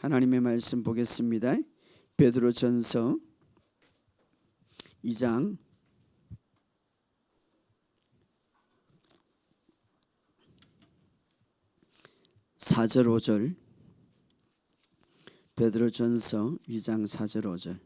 하나님의 말씀 보겠습니다. 베드로전서 2장 4절 5절. 베드로전서 2장 4절 5절.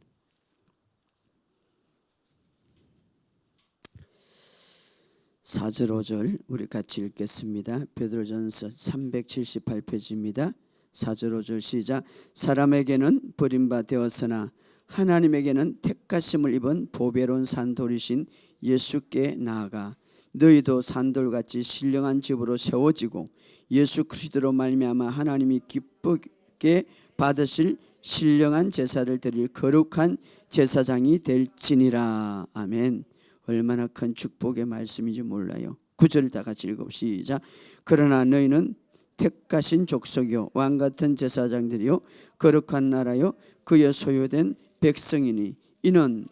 (4절 5절) 우리 같이 읽겠습니다. 베드로전서 378페이지입니다. 4절 5절 시작. 사람에게는 버림바 되었으나 하나님에게는 택하심을 입은 보배로운 산돌이신 예수께 나아가 너희도 산돌같이 신령한 집으로 세워지고 예수 그리스도로 말미암아 하나님이 기쁘게 받으실 신령한 제사를 드릴 거룩한 제사장이 될지니라. 아멘. 얼마나 큰 축복의 말씀인지 몰라요. 9절 다 같이 읽어 시작. 그러나 너희는 택하신 족속이요 왕같은 제사장들이요 거룩한 나라요 그의 소유된 백성이니 이는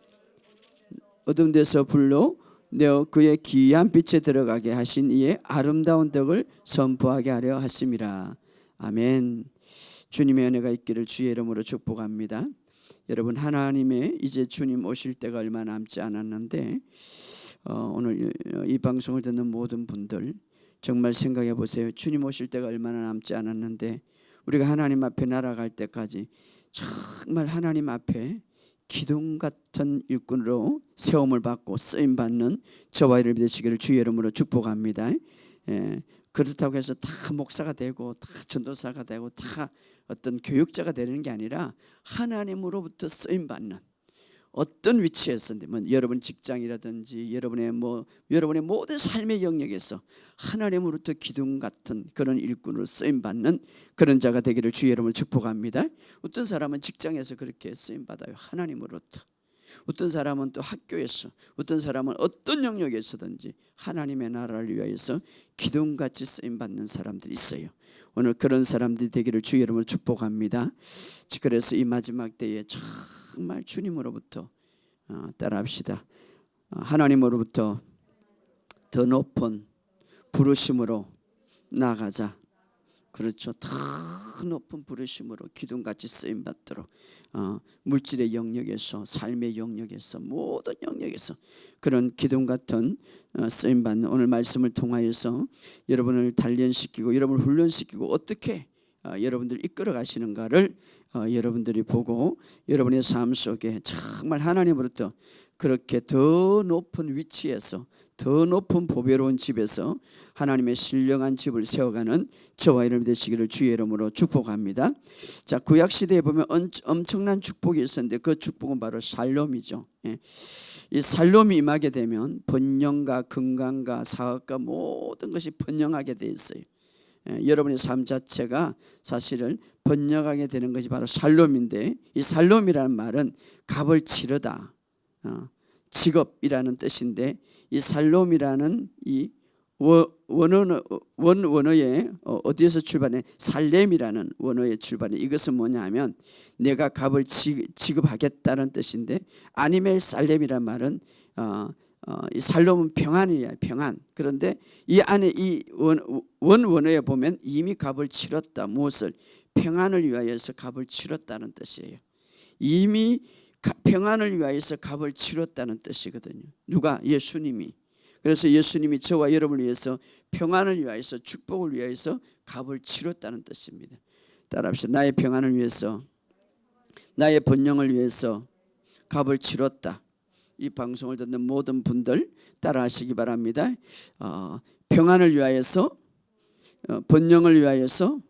어둠 데서 불러 내어 그의 기이한 빛에 들어가게 하신 이의 아름다운 덕을 선포하게 하려 하심이라. 아멘. 주님의 은혜가 있기를 주의 이름으로 축복합니다. 여러분, 하나님의 이제 주님 오실 때가 얼마 남지 않았는데 오늘 이 방송을 듣는 모든 분들 정말 생각해 보세요. 주님 오실 때가 얼마나 남지 않았는데 우리가 하나님 앞에 날아갈 때까지 정말 하나님 앞에 기둥 같은 일꾼으로 세움을 받고 쓰임받는 저와 여러분이 되시기를 주의 이름으로 축복합니다. 그렇다고 해서 다 목사가 되고 다 전도사가 되고 다 어떤 교육자가 되는 게 아니라 하나님으로부터 쓰임받는 어떤 위치에서든지 뭐 여러분 직장이라든지 여러분의 모든 삶의 영역에서 하나님으로부터 기둥 같은 그런 일꾼으로 쓰임 받는 그런 자가 되기를 주의 이름으로 축복합니다. 어떤 사람은 직장에서 그렇게 쓰임 받아요. 하나님으로부터. 어떤 사람은 또 학교에서, 어떤 사람은 어떤 영역에서든지 하나님의 나라를 위하여서 기둥같이 쓰임 받는 사람들이 있어요. 오늘 그런 사람들이 되기를 주의 이름으로 축복합니다. 그래서 이 마지막 때에 정말 주님으로부터 따라합시다. 하나님으로부터 더 높은 부르심으로 나가자. 그렇죠. 더 높은 부르심으로 기둥같이 쓰임받도록 물질의 영역에서 삶의 영역에서 모든 영역에서 그런 기둥같은 쓰임받는 오늘 말씀을 통하여서 여러분을 단련시키고 여러분을 훈련시키고 어떻게 여러분들 이끌어 가시는가를 여러분들이 보고 여러분의 삶 속에 정말 하나님으로부터 그렇게 더 높은 위치에서 더 높은 보배로운 집에서 하나님의 신령한 집을 세워가는 저와 여러분 되시기를 주의 이름으로 축복합니다. 자, 구약 시대에 보면 엄청난 축복이 있었는데 그 축복은 바로 샬롬이죠. 이 샬롬이 임하게 되면 번영과 건강과 사업과 모든 것이 번영하게 돼 있어요. 여러분의 삶 자체가 사실은 번영하게 되는 것이 바로 샬롬인데 이 샬롬이라는 말은 값을 치르다, 직업이라는 뜻인데 이 샬롬이라는 이 원어의 어디에서 출발해? 살렘이라는 원어의 출발해. 이것은 뭐냐 하면 내가 값을 지급하겠다는 뜻인데 아니멜 살렘이라는 말은 이 살롬은 평안이야, 평안. 그런데 이 안에 이 원어에 보면 이미 값을 치렀다. 무엇을? 평안을 위하여서 값을 치렀다는 뜻이에요. 이미 평안을 위하여서 값을 치렀다는 뜻이거든요. 누가? 예수님이. 그래서 예수님이 저와 여러분을 위해서 평안을 위하여서 축복을 위하여서 값을 치렀다는 뜻입니다. 따라합시다. 나의 평안을 위해서, 나의 번영을 위해서 값을 치렀다. 이 방송을 듣는 모든 분들 따라하시기 바랍니다. 평안을 위하여서, 번영을 위하여서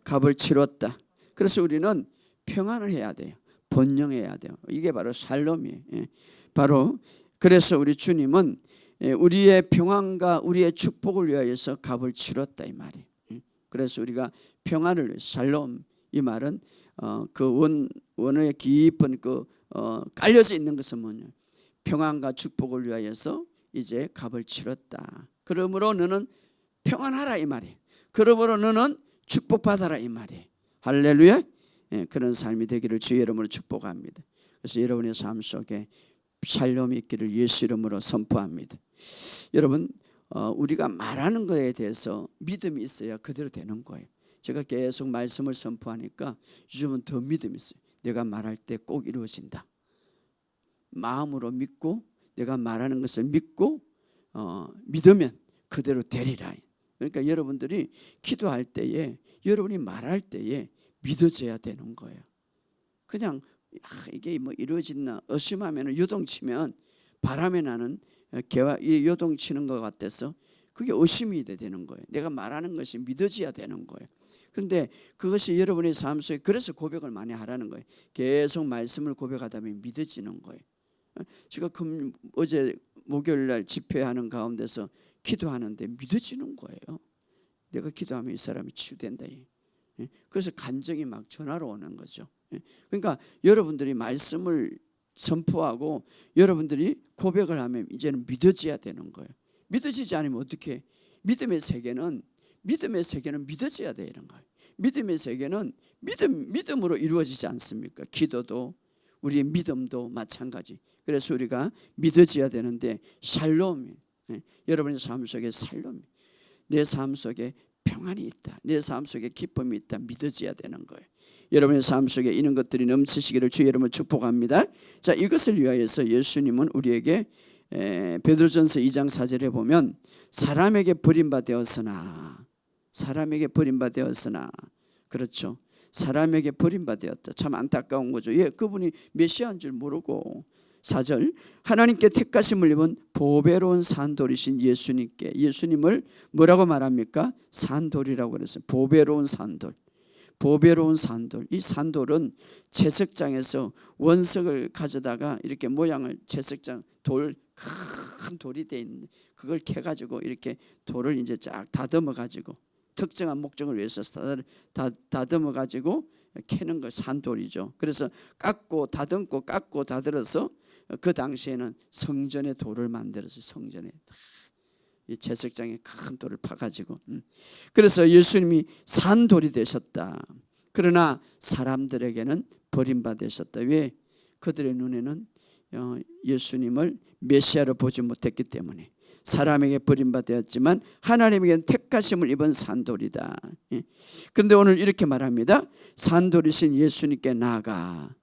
값을 치렀다. 그래서 우리는 평안을 해야 돼요. 번영해야 돼요. 이게 바로 샬롬이에요. 바로 그래서 우리 주님은 우리의 평안과 우리의 축복을 위하여서 값을 치렀다 이 말이에요. 그래서 우리가 평안을 위해 샬롬 이 말은 그 원어의 깊은 깔려져 있는 것은 뭐냐? 평안과 축복을 위하여서 이제 값을 치렀다. 그러므로 너는 평안하라 이 말이에요. 그러므로 너는 축복받아라 이 말이에요. 할렐루야. 그런 삶이 되기를 주의 이름으로 축복합니다. 그래서 여러분의 삶 속에 샬롬이 있기를 예수 이름으로 선포합니다. 여러분, 우리가 말하는 것에 대해서 믿음이 있어야 그대로 되는 거예요. 제가 계속 말씀을 선포하니까 요즘은 더 믿음이 있어요. 내가 말할 때 꼭 이루어진다. 마음으로 믿고 내가 말하는 것을 믿고 믿으면 그대로 되리라. 그러니까 여러분들이 기도할 때에 여러분이 말할 때에 믿어져야 되는 거예요. 그냥 이게 뭐 이루어진나 의심하면 요동치면 바람에 나는 개와 요동치는 것 같아서 그게 의심이 되는 거예요. 내가 말하는 것이 믿어져야 되는 거예요. 그런데 그것이 여러분의 삶 속에, 그래서 고백을 많이 하라는 거예요. 계속 말씀을 고백하다 보면 믿어지는 거예요. 제가 어제 목요일 날 집회하는 가운데서 기도하는데 믿어지는 거예요. 내가 기도하면 이 사람이 치유된다. 그래서 간증이 막 전화로 오는 거죠. 그러니까 여러분들이 말씀을 선포하고 여러분들이 고백을 하면 이제는 믿어져야 되는 거예요. 믿어지지 않으면 어떻게? 믿음의 세계는 믿어져야 되는 거예요. 믿음의 세계는 믿음으로 이루어지지 않습니까? 기도도 우리의 믿음도 마찬가지. 그래서 우리가 믿어져야 되는데 샬롬, 여러분의 삶 속에 샬롬, 내 삶 속에 평안이 있다, 내 삶 속에 기쁨이 있다, 믿어져야 되는 거예요. 여러분의 삶 속에 이런 것들이 넘치시기를 주 여러분 축복합니다. 자, 이것을 위하여서 예수님은 우리에게 베드로전서 2장 4절에 보면 사람에게 버림받았으나, 그렇죠, 사람에게 버림받았다. 참 안타까운 거죠. 그분이 메시아인 줄 모르고. 4절, 하나님께 택하심을 입은 보배로운 산돌이신 예수님께, 예수님을 뭐라고 말합니까? 산돌이라고 그랬어요. 보배로운 산돌. 이 산돌은 채석장에서 원석을 가져다가 이렇게 모양을, 채석장 큰 돌이 돼 있는데 그걸 캐가지고 이렇게 돌을 이제 쫙 다듬어 가지고 특정한 목적을 위해서 다듬어 가지고 캐는 거 산돌이죠. 그래서 깎고 다듬어서 그 당시에는 성전의 돌을 만들어서 성전에 이 채석장에 큰 돌을 파가지고, 그래서 예수님이 산돌이 되셨다. 그러나 사람들에게는 버림받으셨다. 왜? 그들의 눈에는 예수님을 메시아로 보지 못했기 때문에. 사람에게 버림받았지만 하나님에게는 택하심을 입은 산돌이다. 그런데 오늘 이렇게 말합니다. 산돌이신 예수님께 나아가.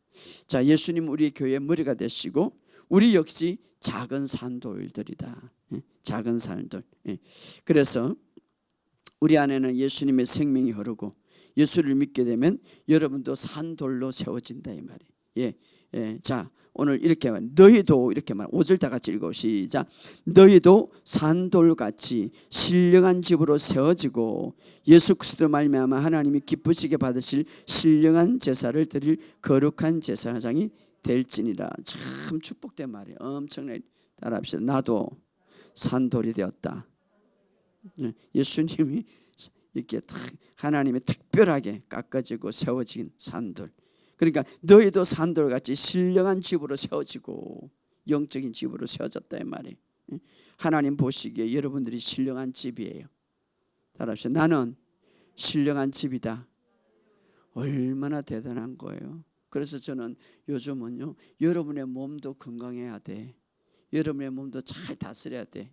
자, 예수님 우리 교회의 머리가 되시고 우리 역시 작은 산돌들이다. 작은 산돌. 그래서 우리 안에는 예수님의 생명이 흐르고 예수를 믿게 되면 여러분도 산돌로 세워진다 이 말이에요. 자, 오늘 이렇게 말, 너희도 이렇게 말, 5절 다 같이 읽어 시작. 너희도 산돌같이 신령한 집으로 세워지고 예수 그리스도 말미암아 하나님이 기쁘시게 받으실 신령한 제사를 드릴 거룩한 제사장이 될지니라. 참 축복된 말이에요. 엄청나게 따라합시다. 나도 산돌이 되었다. 예수님이 이렇게 하나님의 특별하게 깎아지고 세워진 산돌. 그러니까 너희도 산돌같이 신령한 집으로 세워지고 영적인 집으로 세워졌다 이 말이에요. 하나님 보시기에 여러분들이 신령한 집이에요. 따라합시다. 나는 신령한 집이다. 얼마나 대단한 거예요. 그래서 저는 요즘은요, 여러분의 몸도 건강해야 돼. 여러분의 몸도 잘 다스려야 돼.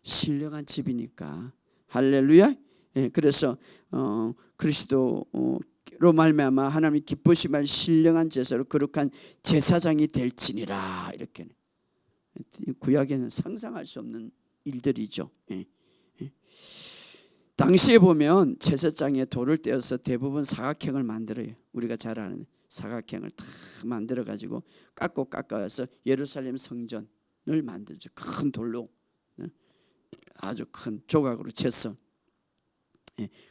신령한 집이니까. 할렐루야. 그래서 그리스도로 말미암아 하나님이 기쁘시면 신령한 제사로 거룩한 제사장이 될지니라. 이렇게 구약에는 상상할 수 없는 일들이죠. 당시에 보면 제사장에 돌을 떼어서 대부분 사각형을 만들어요. 우리가 잘 아는 사각형을 다 만들어 가지고 깎아서 예루살렘 성전을 만들죠. 큰 돌로 아주 큰 조각으로 채서.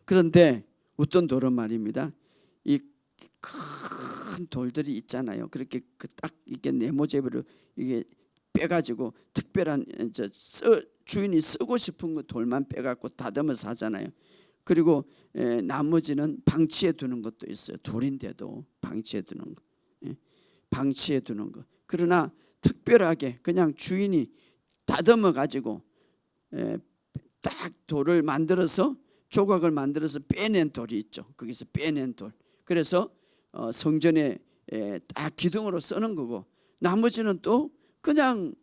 그런데 어떤 돌은 말입니다. 이 큰 돌들이 있잖아요. 그렇게 딱 이게 네모제비로 이게 빼가지고 특별한 주인이 쓰고 싶은 그 돌만 빼갖고 다듬어서 하잖아요. 그리고 나머지는 방치해 두는 것도 있어요. 돌인데도 방치해 두는 거. 그러나 특별하게 그냥 주인이 다듬어 가지고 딱 돌을 만들어서 조각을 만들어서 빼낸 돌이 있죠. 거기서 빼낸 돌. 그래서 성전에 딱 기둥으로 쓰는 거고 나머지는 또 그냥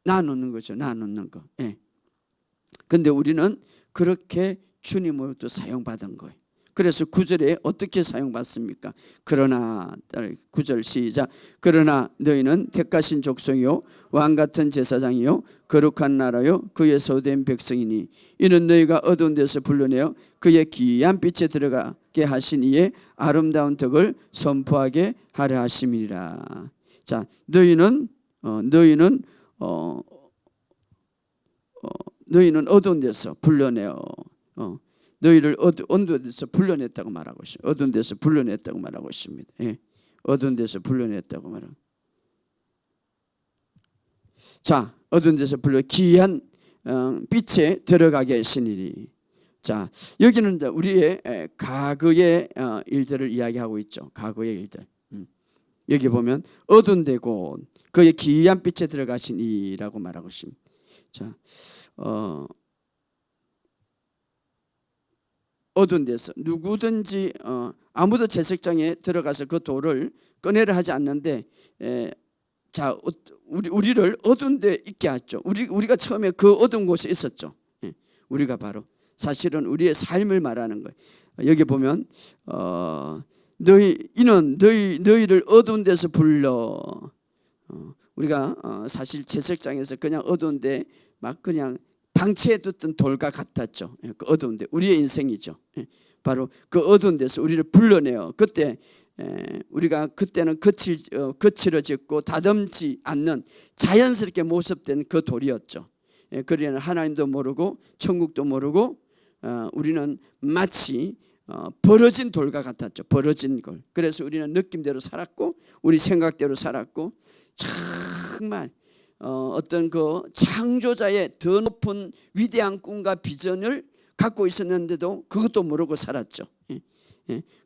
놔놓는 거죠. 놔놓는 거. 근데 우리는 그렇게 주님으로부터 사용받은 거예요. 그래서 9절에 어떻게 사용받습니까? 그러나 9절 시작. 그러나 너희는 택하신 족속이요 왕같은 제사장이요 거룩한 나라요 그의 소유된 백성이니 이는 너희가 어두운 데서 불러내어 그의 귀한 빛에 들어가게 하신 이의 아름다운 덕을 선포하게 하려 하심이니라. 자, 너희는 어두운 데서 불러내어 너희를 어두운 데서 불러냈다고 말하고 있어요. 어두운 데서 불러냈다고 말하고 있습니다. 예. 어두운 데서 불러냈다고 말하고. 자, 어두운 데서 불러 귀한 빛에 들어가게 하시니니. 자, 여기는 우리의 과거의 일들을 이야기하고 있죠. 과거의 일들. 여기 보면 어두운 데고 그의 귀한 빛에 들어가시니라고 말하고 있습니다. 자, 어두운 데서 누구든지 아무도 제석장에 들어가서 그 돌을 꺼내려 하지 않는데 자, 우리를 어두운 데 있게 했죠. 우리가 처음에 그 어두운 곳에 있었죠. 우리가 바로 사실은 우리의 삶을 말하는 거예요. 여기 보면 너희를 어두운 데서 불러. 우리가 사실 제석장에서 그냥 어두운데 막 그냥 방치해뒀던 돌과 같았죠. 그 어두운데 우리의 인생이죠. 바로 그 어두운 데서 우리를 불러내어 그때 우리가 그때는 거칠어졌고 다듬지 않는 자연스럽게 모습된 그 돌이었죠. 그러나 하나님도 모르고 천국도 모르고 우리는 마치 벌어진 돌과 같았죠. 벌어진 걸. 그래서 우리는 느낌대로 살았고 우리 생각대로 살았고 정말 어떤 그 창조자의 더 높은 위대한 꿈과 비전을 갖고 있었는데도 그것도 모르고 살았죠.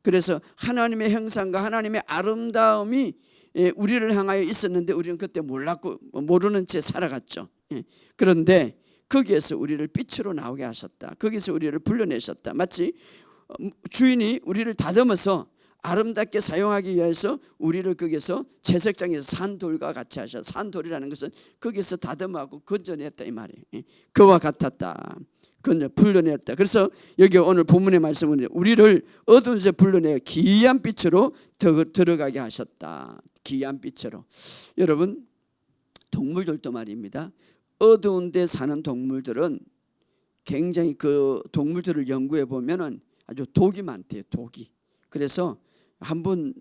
그래서 하나님의 형상과 하나님의 아름다움이 우리를 향하여 있었는데 우리는 그때 몰랐고 모르는 채 살아갔죠. 그런데 거기에서 우리를 빛으로 나오게 하셨다. 거기서 우리를 불러내셨다. 마치 주인이 우리를 다듬어서 아름답게 사용하기 위해서 우리를 거기서 채석장에서 산돌과 같이 하셔. 산돌이라는 것은 거기서 다듬어하고 건져냈다 이 말이에요. 그와 같았다. 불러냈다. 그래서 여기 오늘 본문의 말씀은 우리를 어두운 데서 불러내 귀한 빛으로 들어가게 하셨다. 귀한 빛으로. 여러분 동물들도 말입니다. 어두운 데 사는 동물들은 굉장히 그 동물들을 연구해 보면은 아주 독이 많대요. 독이. 그래서 한번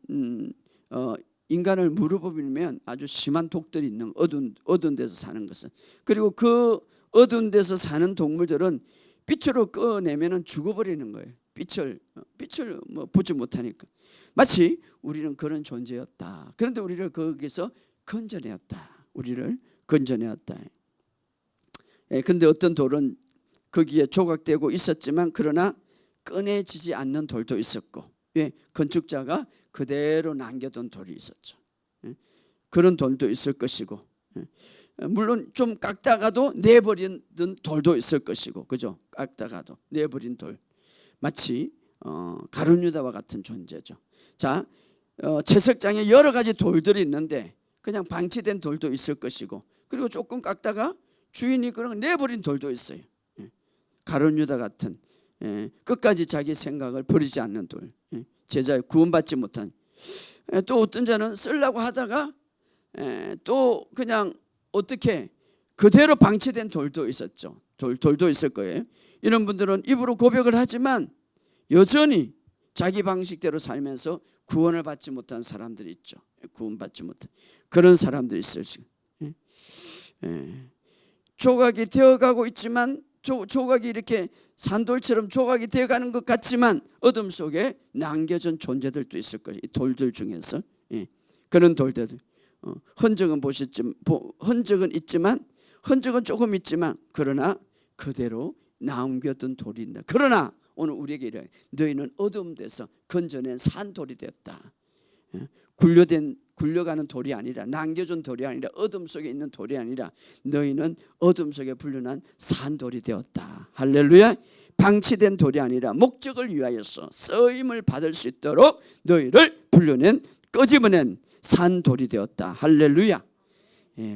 인간을 물어보면 아주 심한 독들이 있는 어두운 데서 사는 것은. 그리고 그 어두운 데서 사는 동물들은 빛으로 꺼내면은 죽어버리는 거예요. 빛을 뭐 보지 못하니까. 마치 우리는 그런 존재였다. 그런데 우리를 거기서 건져내었다. 우리를 건져내었다. 그런데 어떤 돌은 거기에 조각되고 있었지만 그러나 꺼내지지 않는 돌도 있었고, 건축자가 그대로 남겨둔 돌이 있었죠. 그런 돌도 있을 것이고, 물론 좀 깎다가도 내버린 돌도 있을 것이고, 그죠? 깎다가도 내버린 돌, 마치 가룟유다와 같은 존재죠. 자, 채석장에 여러 가지 돌들이 있는데 그냥 방치된 돌도 있을 것이고, 그리고 조금 깎다가 주인이 그런 내버린 돌도 있어요. 가룟유다 같은 끝까지 자기 생각을 버리지 않는 돌, 제자의 구원받지 못한. 또 어떤 자는 쓰려고 하다가 또 그냥 어떻게 그대로 방치된 돌도 있었죠. 돌도 있을 거예요. 이런 분들은 입으로 고백을 하지만 여전히 자기 방식대로 살면서 구원을 받지 못한 사람들이 있죠. 구원받지 못한 그런 사람들이 있을 수. 조각이 되어가고 있지만 조각이 이렇게 산돌처럼 조각이 되어가는 것 같지만 어둠 속에 남겨진 존재들도 있을 거예요. 이 돌들 중에서 그런 돌들. 흔적은 흔적은 조금 있지만 그러나 그대로 남겨둔 돌이 있다. 그러나 오늘 우리에게 이래 너희는 어두운 데서 건져낸 산돌이 되었다. 굴려가는 돌이 아니라 남겨준 돌이 아니라 어둠 속에 있는 돌이 아니라 너희는 어둠 속에 불려난 산돌이 되었다. 할렐루야. 방치된 돌이 아니라 목적을 위하여서 쓰임을 받을 수 있도록 너희를 불려낸 끄집어낸 산돌이 되었다. 할렐루야.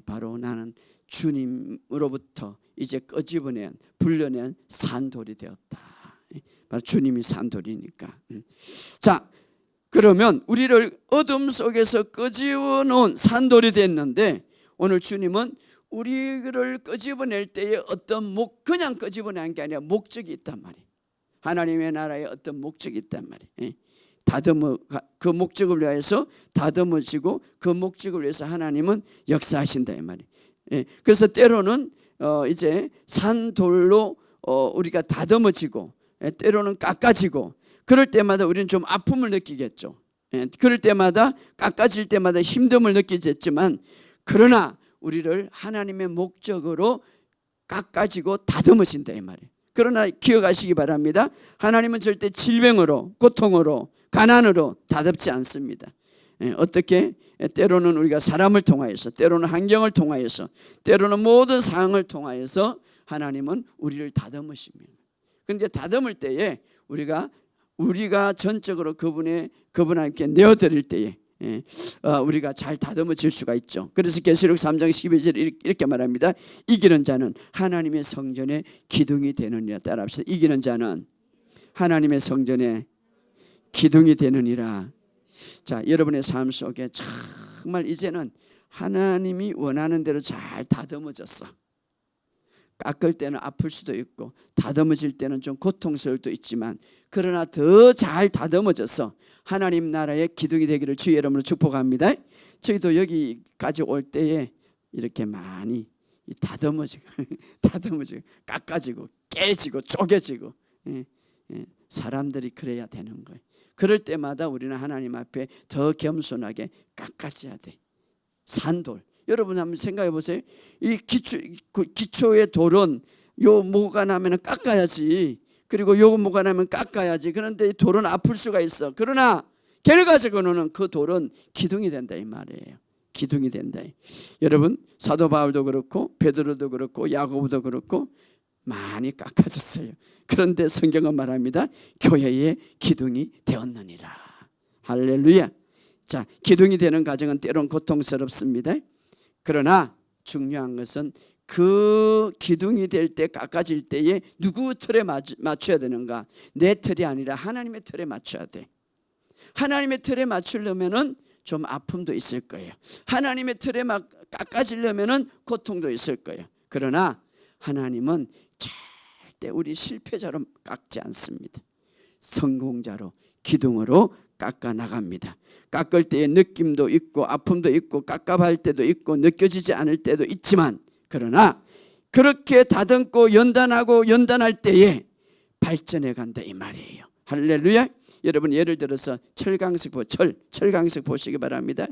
바로 나는 주님으로부터 이제 끄집어낸 불려낸 산돌이 되었다. 바로 주님이 산돌이니까. 자, 그러면 우리를 어둠 속에서 끄집어 놓은 산돌이 됐는데, 오늘 주님은 우리를 끄집어낼 때에 어떤 그냥 끄집어낸 게 아니라 목적이 있단 말이에요. 하나님의 나라에 어떤 목적이 있단 말이에요. 그 목적을 위해서 다듬어지고 그 목적을 위해서 하나님은 역사하신다 이 말이에요. 그래서 때로는 이제 산돌로 우리가 다듬어지고, 때로는 깎아지고, 그럴 때마다 우리는 좀 아픔을 느끼겠죠. 그럴 때마다, 깎아질 때마다 힘듦을 느끼겠지만, 그러나 우리를 하나님의 목적으로 깎아지고 다듬어진다 이 말이에요. 그러나 기억하시기 바랍니다. 하나님은 절대 질병으로, 고통으로, 가난으로 다듬지 않습니다. 어떻게? 때로는 우리가 사람을 통하여서, 때로는 환경을 통하여서, 때로는 모든 상황을 통하여서 하나님은 우리를 다듬으십니다. 그런데 다듬을 때에 우리가 전적으로 그분에게 내어드릴 때에 우리가 잘 다듬어질 수가 있죠. 그래서 계시록 3장 12절 이렇게 말합니다. 이기는 자는 하나님의 성전의 기둥이 되느니라. 따라합시다. 이기는 자는 하나님의 성전의 기둥이 되느니라. 자, 여러분의 삶 속에 정말 이제는 하나님이 원하는 대로 잘 다듬어졌어. 깎을 때는 아플 수도 있고 다듬어질 때는 좀 고통스러울 수도 있지만, 그러나 더 잘 다듬어져서 하나님 나라의 기둥이 되기를 주의 이름으로 축복합니다. 저희도 여기까지 올 때에 이렇게 많이 다듬어지고 깎아지고 깨지고 쪼개지고, 사람들이 그래야 되는 거예요. 그럴 때마다 우리는 하나님 앞에 더 겸손하게 깎아져야 돼. 산돌, 여러분 한번 생각해 보세요. 이 기초의 돌은 요 뭐가 나면 깎아야지, 그리고 요 뭐가 나면 깎아야지. 그런데 이 돌은 아플 수가 있어. 그러나 결과적으로는 그 돌은 기둥이 된다 이 말이에요. 기둥이 된다. 여러분, 사도 바울도 그렇고 베드로도 그렇고 야고보도 그렇고 많이 깎아졌어요. 그런데 성경은 말합니다. 교회의 기둥이 되었느니라. 할렐루야. 자, 기둥이 되는 과정은 때론 고통스럽습니다. 그러나 중요한 것은 그 기둥이 될 때, 깎아질 때에 누구 틀에 맞춰야 되는가? 내 틀이 아니라 하나님의 틀에 맞춰야 돼. 하나님의 틀에 맞추려면은 좀 아픔도 있을 거예요. 하나님의 틀에 깎아지려면은 고통도 있을 거예요. 그러나 하나님은 절대 우리 실패자로 깎지 않습니다. 성공자로, 기둥으로 깎아 나갑니다. 깎을 때의 느낌도 있고 아픔도 있고 깝깝할 때도 있고 느껴지지 않을 때도 있지만, 그러나 그렇게 다듬고 연단할 때에 발전해 간다 이 말이에요. 할렐루야. 여러분, 예를 들어서 철강석 보시기 바랍니다.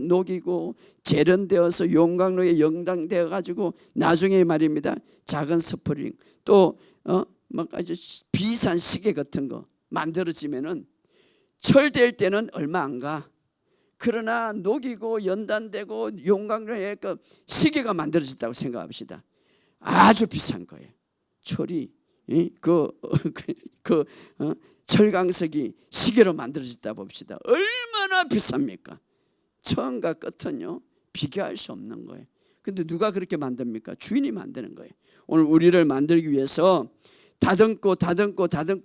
녹이고 재련되어서 용광로에 영당되어 가지고 나중에 말입니다, 작은 스프링 또 막 아주 비싼 시계 같은 거 만들어지면은 철될 때는 얼마 안 가. 그러나 녹이고 연단되고 용광로에 그 시계가 만들어졌다고 생각합시다. 아주 비싼 거예요. 철이 철강석이 시계로 만들어졌다 봅시다. 얼마나 비쌉니까? 처음과 끝은요 비교할 수 없는 거예요. 근데 누가 그렇게 만듭니까? 주인이 만드는 거예요. 오늘 우리를 만들기 위해서 다듬고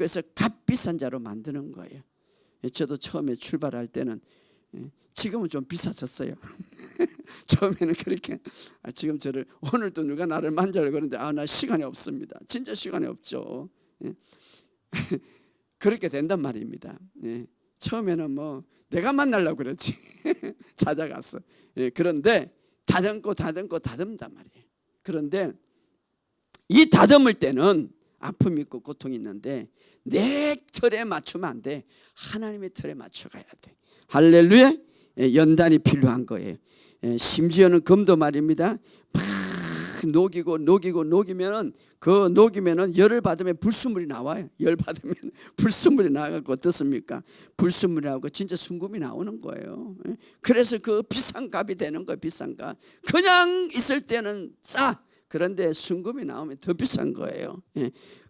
해서 값비싼 자로 만드는 거예요. 저도 처음에 출발할 때는, 지금은 좀 비싸졌어요. 처음에는 그렇게 지금 저를 오늘도 누가 나를 만져라 그러는데 나 시간이 없습니다. 진짜 시간이 없죠. 그렇게 된단 말입니다. 처음에는 뭐 내가 만나려고 그랬지. 찾아갔어. 그런데 다듬단 말이에요. 그런데 이 다듬을 때는 아픔이 있고 고통이 있는데 내 틀에 맞추면 안 돼. 하나님의 틀에 맞춰가야 돼. 할렐루야. 연단이 필요한 거예요. 심지어는 금도 말입니다. 막 녹이면은 열을 받으면 불순물이 나와요. 열 받으면 불순물이 나가고 어떻습니까? 불순물이 나오고 진짜 순금이 나오는 거예요. 그래서 그 비싼 값이 되는 거예요. 비싼 값. 그냥 있을 때는 싸. 그런데 순금이 나오면 더 비싼 거예요.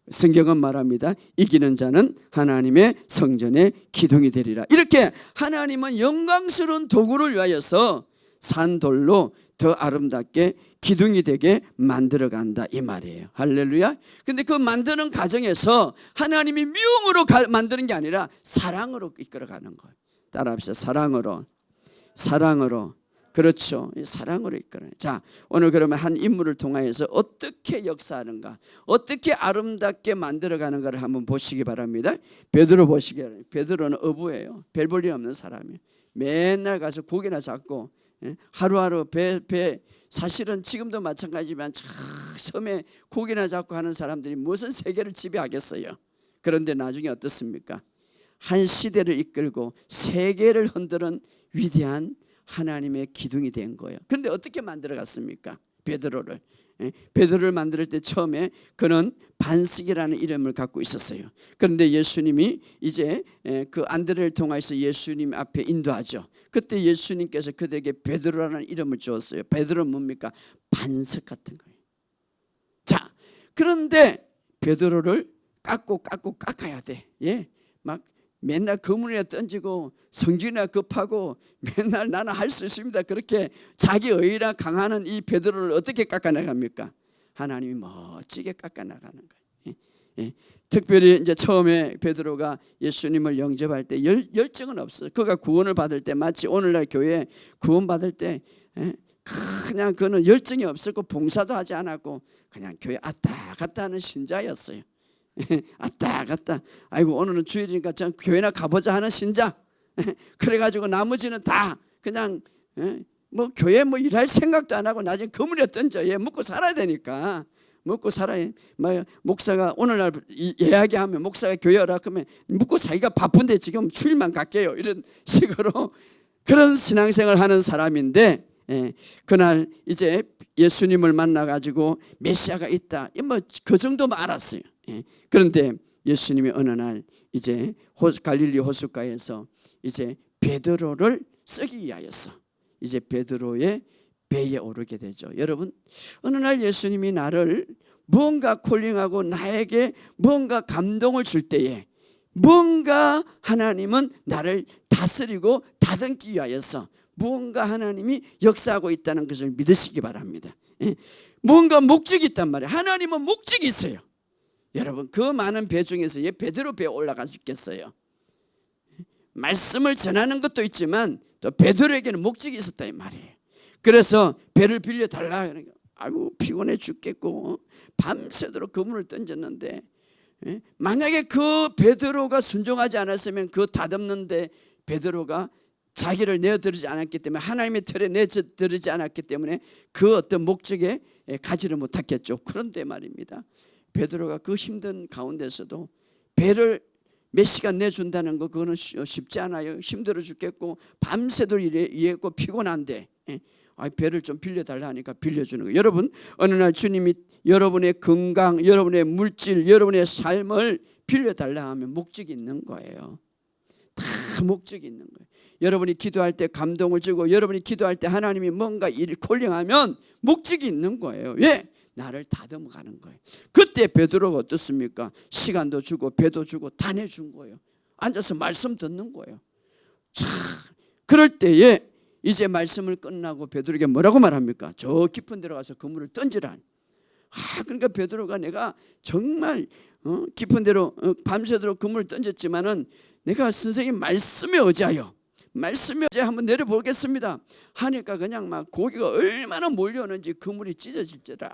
성경은 말합니다. 이기는 자는 하나님의 성전의 기둥이 되리라. 이렇게 하나님은 영광스러운 도구를 위하여서 산돌로 더 아름답게 기둥이 되게 만들어간다 이 말이에요. 할렐루야. 근데 그 만드는 과정에서 하나님이 미움으로 만드는 게 아니라 사랑으로 이끌어가는 거예요. 따라합시다. 사랑으로. 그렇죠. 사랑으로 이끌어요. 자, 오늘 그러면 한 인물을 통하여서 어떻게 역사하는가, 어떻게 아름답게 만들어가는가를 한번 보시기 바랍니다. 베드로 보시기 바랍니다. 베드로는 어부예요. 별 볼 일 없는 사람이에요. 맨날 가서 고기나 잡고 하루하루 배 사실은 지금도 마찬가지지만 저 섬에 고기나 잡고 하는 사람들이 무슨 세계를 지배하겠어요. 그런데 나중에 어떻습니까? 한 시대를 이끌고 세계를 흔드는 위대한 하나님의 기둥이 된 거예요. 그런데 어떻게 만들어갔습니까? 베드로를 만들 때 처음에 그는 반석이라는 이름을 갖고 있었어요. 그런데 예수님이 이제 그 안드레를 통해서 예수님 앞에 인도하죠. 그때 예수님께서 그들에게 베드로라는 이름을 주었어요. 베드로는 뭡니까? 반석 같은 거예요. 자, 그런데 베드로를 깎아야 돼. 막 맨날 그물이나 던지고 성질이나 급하고 맨날 나는 할 수 있습니다. 그렇게 자기 의의나 강하는 이 베드로를 어떻게 깎아나갑니까? 하나님이 멋지게 깎아나가는 거예요. 특별히 이제 처음에 베드로가 예수님을 영접할 때 열정은 없어요. 그가 구원을 받을 때 마치 오늘날 교회 구원 받을 때 그냥 그는 열정이 없었고 봉사도 하지 않았고 그냥 교회 왔다 갔다 하는 신자였어요. 왔다 갔다. 아이고 오늘은 주일이니까 전 교회나 가보자 하는 신자. 그래가지고 나머지는 다 그냥 뭐 교회 뭐 일할 생각도 안 하고 나중에 그물에 던져. 먹고 살아야 되니까 먹고 살아야. 목사가 오늘날 이야기하면 목사가 교회 오라 그러면 먹고 살기가 바쁜데 지금 주일만 갈게요. 이런 식으로 그런 신앙생활을 하는 사람인데 그날 이제 예수님을 만나가지고 메시아가 있다. 뭐 그 정도만 알았어요. 그런데 예수님이 어느 날 이제 갈릴리 호숫가에서 이제 베드로를 쓰기 위하여서 이제 베드로의 배에 오르게 되죠. 여러분, 어느 날 예수님이 나를 무언가 콜링하고 나에게 무언가 감동을 줄 때에 무언가 하나님은 나를 다스리고 다듬기 위하여서 무언가 하나님이 역사하고 있다는 것을 믿으시기 바랍니다. 무언가 목적이 있단 말이에요. 하나님은 목적이 있어요. 여러분, 그 많은 배 중에서 베드로 배에 올라갔겠어요? 말씀을 전하는 것도 있지만 또 베드로에게는 목적이 있었다 이 말이에요. 그래서 배를 빌려달라. 아이고 피곤해 죽겠고 밤새도록 그물을 던졌는데 만약에 그 베드로가 순종하지 않았으면 그 다듬는데 베드로가 자기를 내어드리지 않았기 때문에 하나님의 틀에 내어드리지 않았기 때문에 그 어떤 목적에 가지를 못했겠죠. 그런데 말입니다, 베드로가 그 힘든 가운데서도 배를 몇 시간 내준다는 거 그거는 쉽지 않아요. 힘들어 죽겠고 밤새도록 일했고 피곤한데 배를 좀 빌려달라 하니까 빌려주는 거예요. 여러분, 어느 날 주님이 여러분의 건강, 여러분의 물질, 여러분의 삶을 빌려달라 하면 목적이 있는 거예요. 다 목적이 있는 거예요. 여러분이 기도할 때 감동을 주고 여러분이 기도할 때 하나님이 뭔가 일 콜링하면 목적이 있는 거예요. 왜? 나를 다듬어 가는 거예요. 그때 베드로가 어떻습니까? 시간도 주고 배도 주고 다 내준 거예요. 앉아서 말씀 듣는 거예요. 참, 그럴 때에 이제 말씀을 끝나고 베드로에게 뭐라고 말합니까? 저 깊은 데로 가서 그물을 던지라. 그러니까 베드로가 내가 정말 깊은 데로 밤새도록 그물을 던졌지만은 내가 선생님 말씀에 의지하여 한번 내려보겠습니다 하니까 그냥 막 고기가 얼마나 몰려오는지 그물이 찢어질지라.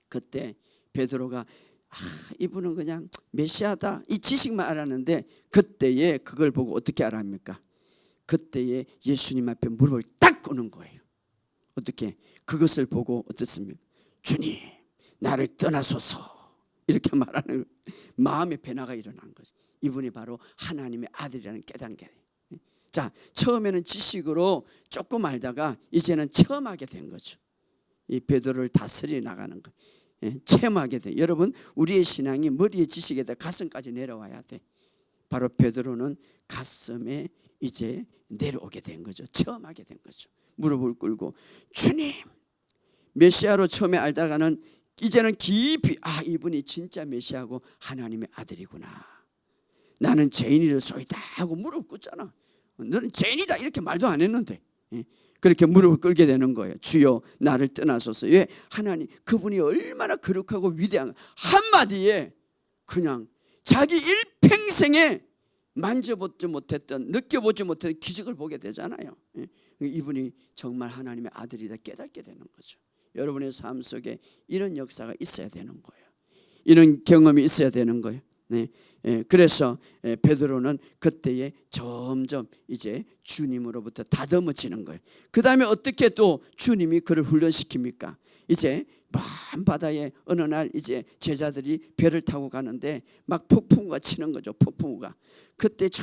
그때 베드로가 이분은 그냥 메시아다 이 지식만 알았는데 그때에 그걸 보고 어떻게 알아합니까? 그때에 예수님 앞에 무릎을 딱 꿇는 거예요. 어떻게? 그것을 보고 어떻습니까? 주님 나를 떠나소서 이렇게 말하는 거예요. 마음의 변화가 일어난 거죠. 이분이 바로 하나님의 아들이라는 깨닫는 게. 자, 처음에는 지식으로 조금 알다가 이제는 체험하게 된 거죠. 이 베드로를 다스려 나가는 거. 체험하게 돼. 여러분, 우리의 신앙이 머리의 지식에다 가슴까지 내려와야 돼. 바로 베드로는 가슴에 이제 내려오게 된 거죠. 체험하게 된 거죠. 무릎을 꿇고 주님, 메시아로 처음에 알다가는 이제는 깊이 이분이 진짜 메시아고 하나님의 아들이구나. 나는 죄인이로소이다 하고 무릎 꿇잖아. 너는 죄인이다 이렇게 말도 안 했는데 그렇게 무릎을 꿇게 되는 거예요. 주여 나를 떠나소서. 왜? 하나님 그분이 얼마나 거룩하고 위대한, 한마디에 그냥 자기 일평생에 만져보지 못했던, 느껴보지 못했던 기적을 보게 되잖아요. 이분이 정말 하나님의 아들이다 깨닫게 되는 거죠. 여러분의 삶 속에 이런 역사가 있어야 되는 거예요. 이런 경험이 있어야 되는 거예요. 네. 그래서 베드로는 그때에 점점 이제 주님으로부터 다듬어지는 거예요. 그 다음에 어떻게 또 주님이 그를 훈련시킵니까? 이제 먼 바다에 어느 날 이제 제자들이 배를 타고 가는데 막 폭풍우가 치는 거죠. 폭풍우가. 그때 저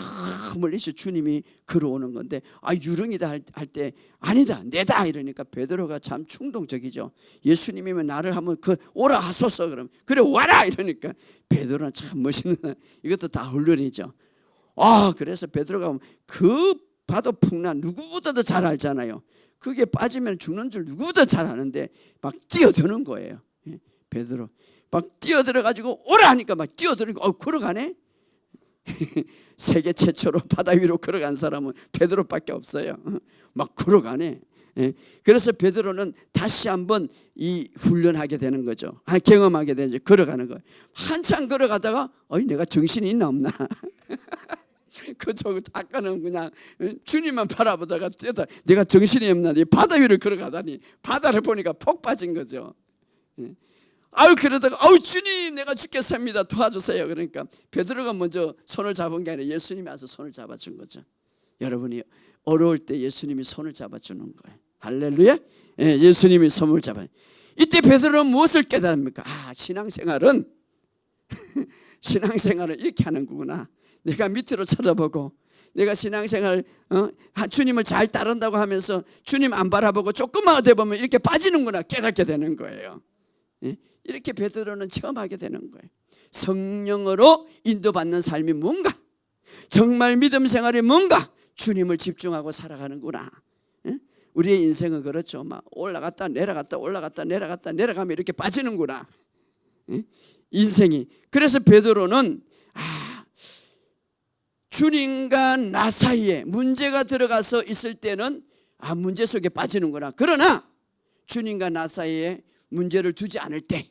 멀리서 주님이 걸어오는 건데 유령이다 할 때 아니다 내다 이러니까 베드로가 참 충동적이죠. 예수님이면 나를 한번 오라 하소서. 그럼 그래 와라 이러니까 베드로는 참 멋있는, 이것도 다 훈련이죠. 그래서 베드로가 그 파도 풍랑 누구보다도 잘 알잖아요. 그게 빠지면 죽는 줄 누구보다 잘 아는데 막 뛰어드는 거예요. 베드로 막 뛰어들어 가지고 오라 하니까 막 뛰어들고 걸어가네. 세계 최초로 바다 위로 걸어간 사람은 베드로밖에 없어요. 막 걸어가네. 그래서 베드로는 다시 한번 이 훈련하게 되는 거죠. 경험하게 되죠. 걸어가는 거예요. 한참 걸어가다가 내가 정신이 있나 없나. 아까는 그냥 주님만 바라보다가 뛰어다 내가 정신이 없나, 바다 위를 걸어가다니 바다를 보니까 폭 빠진 거죠. 그러다가 주님 내가 죽겠습니다 도와주세요. 그러니까 베드로가 먼저 손을 잡은 게 아니라 예수님이 와서 손을 잡아준 거죠. 여러분이 어려울 때 예수님이 손을 잡아주는 거예요. 할렐루야. 예수님이 손을 잡아요. 이때 베드로는 무엇을 깨달습니까? 신앙생활은 신앙생활을 이렇게 하는 거구나. 내가 밑으로 쳐다보고 내가 신앙생활 주님을 잘 따른다고 하면서 주님 안 바라보고 조금만 어디 보면 이렇게 빠지는구나 깨닫게 되는 거예요. 이렇게 베드로는 처음 하게 되는 거예요. 성령으로 인도받는 삶이 뭔가, 정말 믿음 생활이 뭔가, 주님을 집중하고 살아가는구나. 우리의 인생은 그렇죠. 막 올라갔다 내려갔다 올라갔다 내려갔다 내려가면 이렇게 빠지는구나 인생이. 그래서 베드로는 주님과 나 사이에 문제가 들어가서 있을 때는 문제 속에 빠지는구나. 그러나 주님과 나 사이에 문제를 두지 않을 때,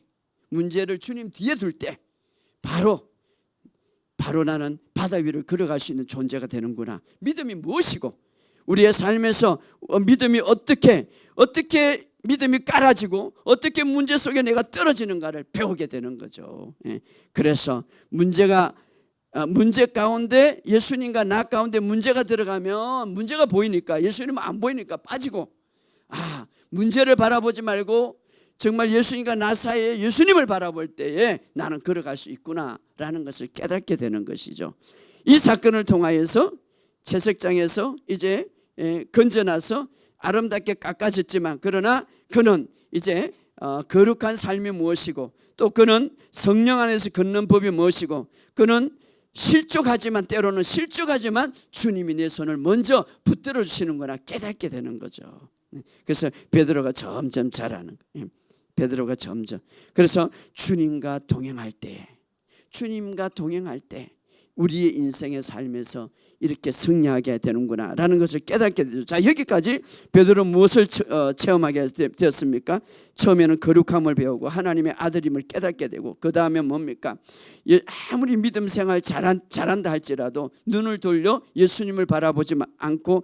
문제를 주님 뒤에 둘 때 바로 나는 바다 위를 걸어갈 수 있는 존재가 되는구나. 믿음이 무엇이고 우리의 삶에서 믿음이 어떻게 믿음이 깔아지고 어떻게 문제 속에 내가 떨어지는가를 배우게 되는 거죠. 그래서 문제 가운데 예수님과 나 가운데 문제가 들어가면 문제가 보이니까 예수님은 안 보이니까 빠지고, 문제를 바라보지 말고 정말 예수님과 나 사이에 예수님을 바라볼 때에 나는 걸어갈 수 있구나라는 것을 깨닫게 되는 것이죠. 이 사건을 통하여서 채석장에서 이제 건져나서 아름답게 깎아졌지만, 그러나 그는 이제 거룩한 삶이 무엇이고 또 그는 성령 안에서 걷는 법이 무엇이고, 그는 때로는 실족하지만 주님이 내 손을 먼저 붙들어 주시는구나 깨닫게 되는 거죠. 그래서 베드로가 점점 잘하는 거예요. 베드로가 점점. 그래서 주님과 동행할 때 우리의 인생의 삶에서 이렇게 승리하게 되는구나 라는 것을 깨닫게 되죠. 자, 여기까지 베드로 무엇을 체험하게 되었습니까? 처음에는 거룩함을 배우고 하나님의 아들임을 깨닫게 되고, 그 다음에 뭡니까? 아무리 믿음 생활 잘한다 할지라도 눈을 돌려 예수님을 바라보지 않고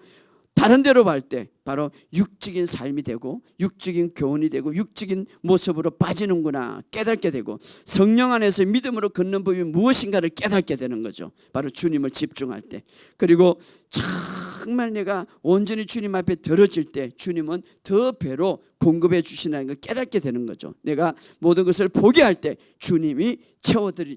다른 데로 갈 때 바로 육적인 삶이 되고 육적인 교훈이 되고 육적인 모습으로 빠지는구나 깨닫게 되고, 성령 안에서 믿음으로 걷는 법이 무엇인가를 깨닫게 되는 거죠. 바로 주님을 집중할 때. 그리고 정말 내가 온전히 주님 앞에 들어질 때 주님은 더 배로 공급해 주시는 걸 깨닫게 되는 거죠. 내가 모든 것을 포기할 때 주님이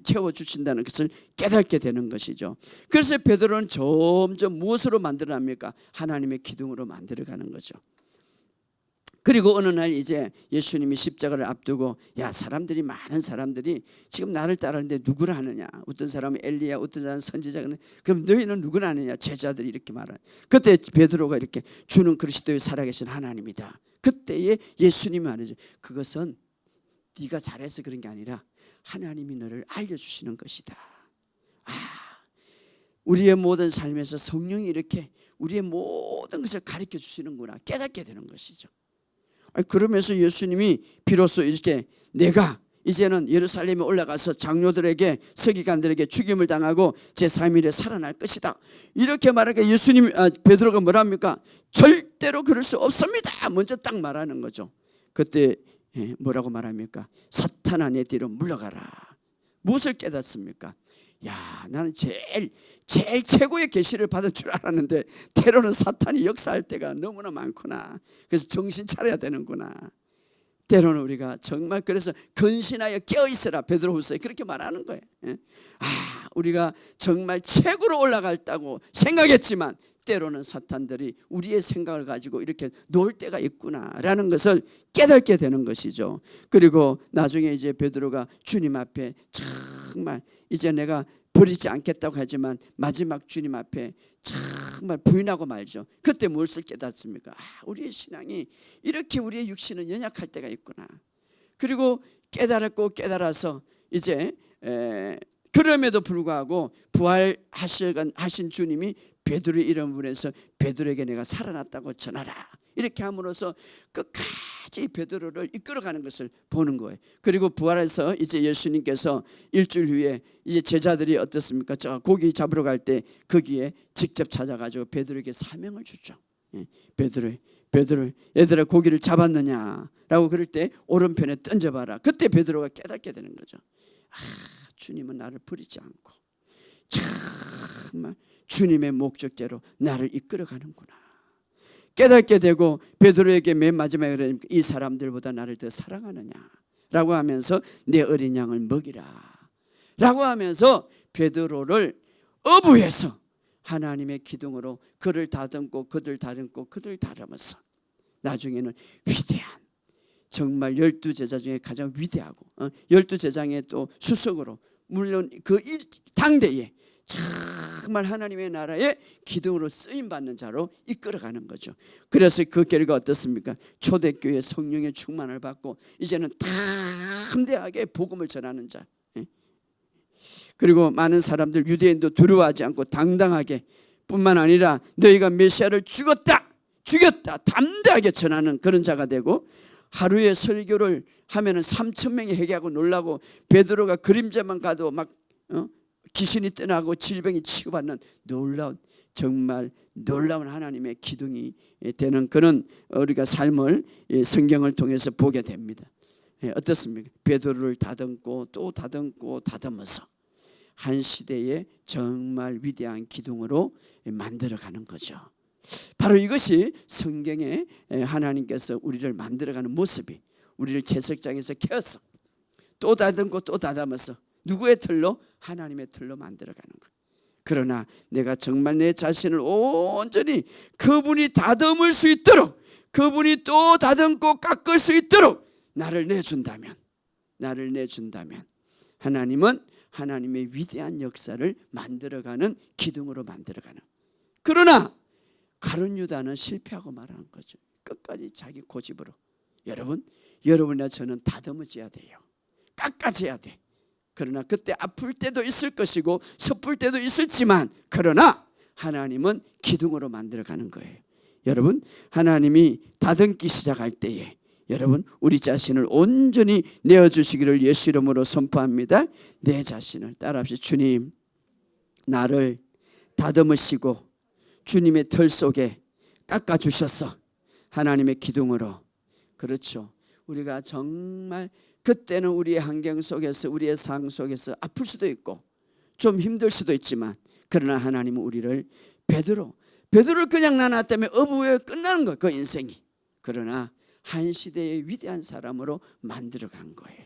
채워주신다는 것을 깨닫게 되는 것이죠. 그래서 베드로는 점점 무엇으로 만들어갑니까? 하나님의 기둥으로 만들어가는 거죠. 그리고 어느 날 이제 예수님이 십자가를 앞두고 많은 사람들이 지금 나를 따르는데 누구를 하느냐? 어떤 사람은 엘리야, 어떤 사람은 선지자. 그럼 너희는 누구를 하느냐? 제자들이 이렇게 말하는. 그때 베드로가 이렇게 주는 그리스도의 살아계신 하나님이다. 그때에 예수님이 말하죠. 그것은 네가 잘해서 그런 게 아니라 하나님이 너를 알려주시는 것이다. 우리의 모든 삶에서 성령이 이렇게 우리의 모든 것을 가르쳐 주시는구나 깨닫게 되는 것이죠. 그러면서 예수님이 비로소 이렇게 내가 이제는 예루살렘에 올라가서 장로들에게 서기관들에게 죽임을 당하고 제3일에 살아날 것이다 이렇게 말하니까 베드로가 뭐랍니까? 절대로 그럴 수 없습니다 먼저 딱 말하는 거죠. 그때 뭐라고 말합니까? 사탄아 내 뒤로 물러가라. 무엇을 깨닫습니까? 야, 나는 제일 최고의 계시를 받을 줄 알았는데 때로는 사탄이 역사할 때가 너무나 많구나. 그래서 정신 차려야 되는구나. 때로는 우리가 정말 그래서 근신하여 깨어있으라 베드로후서에 그렇게 말하는 거예요. 우리가 정말 최고로 올라갔다고 생각했지만 때로는 사탄들이 우리의 생각을 가지고 이렇게 놓을 때가 있구나라는 것을 깨닫게 되는 것이죠. 그리고 나중에 이제 베드로가 주님 앞에 정말 이제 내가 버리지 않겠다고 하지만 마지막 주님 앞에 정말 부인하고 말죠. 그때 무엇을 깨닫습니까? 우리의 신앙이 이렇게 우리의 육신은 연약할 때가 있구나. 그리고 깨달아서 이제 그럼에도 불구하고 부활하신 주님이 베드로의 이름을 보내서 베드로에게 내가 살아났다고 전하라 이렇게 함으로써 끝까지 베드로를 이끌어가는 것을 보는 거예요. 그리고 부활해서 이제 예수님께서 일주일 후에 이제 제자들이 어떻습니까? 저 고기 잡으러 갈 때 거기에 직접 찾아가지고 베드로에게 사명을 주죠. 베드로 얘들아 고기를 잡았느냐라고 그럴 때 오른편에 던져봐라. 그때 베드로가 깨닫게 되는 거죠. 주님은 나를 버리지 않고 정말 주님의 목적대로 나를 이끌어가는구나 깨닫게 되고 베드로에게 맨 마지막에 그러니까 이 사람들보다 나를 더 사랑하느냐라고 하면서 내 어린 양을 먹이라 라고 하면서 베드로를 어부해서 하나님의 기둥으로 그를 다듬고 그들 다듬으면서 나중에는 위대한 정말 12제자 중에 가장 위대하고 12제자의 또 수석으로 물론 그 당대에 정말 하나님의 나라의 기둥으로 쓰임받는 자로 이끌어가는 거죠. 그래서 그 결과 어떻습니까? 초대교회 성령의 충만을 받고 이제는 담대하게 복음을 전하는 자. 그리고 많은 사람들 유대인도 두려워하지 않고 당당하게 뿐만 아니라 너희가 메시아를 죽였다 담대하게 전하는 그런 자가 되고 하루에 설교를 하면은 3,000명이 회개하고 놀라고 베드로가 그림자만 가도 막 귀신이 떠나고 질병이 치유받는 정말 놀라운 하나님의 기둥이 되는 그런 우리가 삶을 성경을 통해서 보게 됩니다. 어떻습니까? 베드로를 다듬고 또 다듬어서 한 시대에 정말 위대한 기둥으로 만들어가는 거죠. 바로 이것이 성경에 하나님께서 우리를 만들어가는 모습이 우리를 채석장에서 캐어서 또 다듬고 또 다듬어서 누구의 틀로? 하나님의 틀로 만들어가는 거예요. 그러나 내가 정말 내 자신을 온전히 그분이 다듬을 수 있도록 그분이 또 다듬고 깎을 수 있도록 나를 내준다면 하나님은 하나님의 위대한 역사를 만들어가는 기둥으로 만들어가는. 그러나 가룟 유다는 실패하고 말하는 거죠. 끝까지 자기 고집으로. 여러분이나 저는 다듬어져야 돼요. 깎아져야 돼. 그러나 그때 아플 때도 있을 것이고 섣불 때도 있을지만 그러나 하나님은 기둥으로 만들어가는 거예요. 여러분 하나님이 다듬기 시작할 때에 여러분 우리 자신을 온전히 내어주시기를 예수 이름으로 선포합니다. 내 자신을 따라합시다. 주님 나를 다듬으시고 주님의 털 속에 깎아주셔서 하나님의 기둥으로. 그렇죠. 우리가 정말 그때는 우리의 환경 속에서 우리의 삶 속에서 아플 수도 있고 좀 힘들 수도 있지만 그러나 하나님은 우리를 베드로를 그냥 놔놨다면 어부에 끝나는 거예요. 그 인생이. 그러나 한 시대의 위대한 사람으로 만들어간 거예요.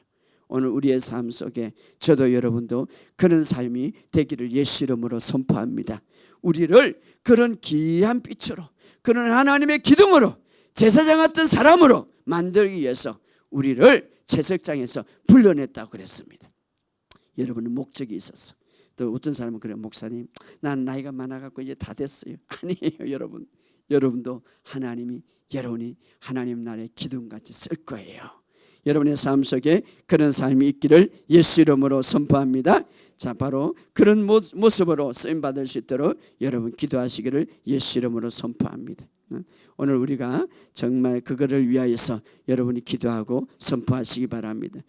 오늘 우리의 삶 속에 저도 여러분도 그런 삶이 되기를 예수 이름으로 선포합니다. 우리를 그런 귀한 빛으로 그런 하나님의 기둥으로 제사장 같은 사람으로 만들기 위해서 우리를 채석장에서 불러냈다고 그랬습니다. 여러분은 목적이 있었어. 또 어떤 사람은 그래요. 목사님 난 나이가 많아갖고 이제 다 됐어요. 아니에요. 여러분도 여러분이 하나님 나라의 기둥같이 쓸 거예요. 여러분의 삶 속에 그런 삶이 있기를 예수 이름으로 선포합니다. 자, 바로 그런 모습으로 쓰임 받을 수 있도록 여러분 기도하시기를 예수 이름으로 선포합니다. 오늘 우리가 정말 그거를 위하여서 여러분이 기도하고 선포하시기 바랍니다.